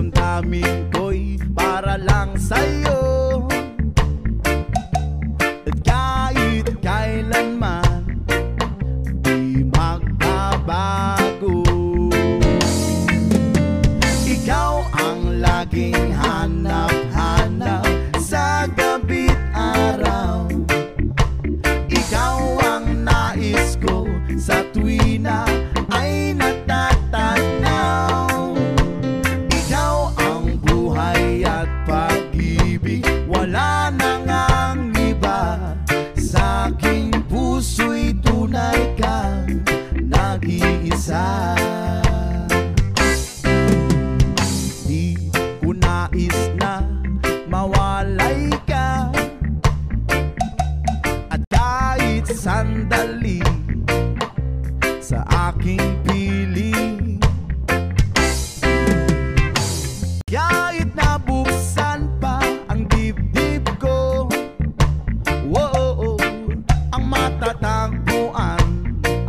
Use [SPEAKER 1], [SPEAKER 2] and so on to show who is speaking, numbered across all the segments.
[SPEAKER 1] damdamin ko'y para lang sa'yo. At kahit kailanman di magbabago, ikaw ang laging hanap-hanap sa gabi't araw. Ikaw ang nais ko sa tuwina ay natatanaw. Ikaw ang buhay at pag-ibig, wala nang ang iba. Sa aking puso'y tunay kang nag-iisa. Di ko nais na mawalay ka, at kahit sandali sa aking piling. Kahit nabuksan pa ang dibdib ko, whoa, ang matatagpuan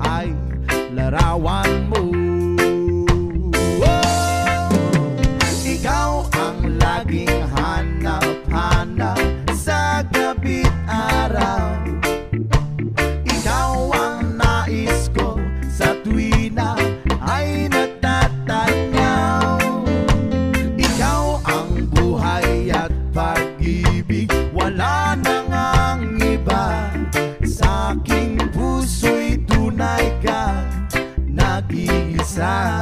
[SPEAKER 1] ay larawan mo. Ikaw ang laging hanap-hanap sa gabi't araw. Ikaw ang nais ko sa tuwina ay natatanaw. Ikaw ang buhay at pag-ibig, wala nang ang iba. Sa aking puso'y tunay kang nag-iisa.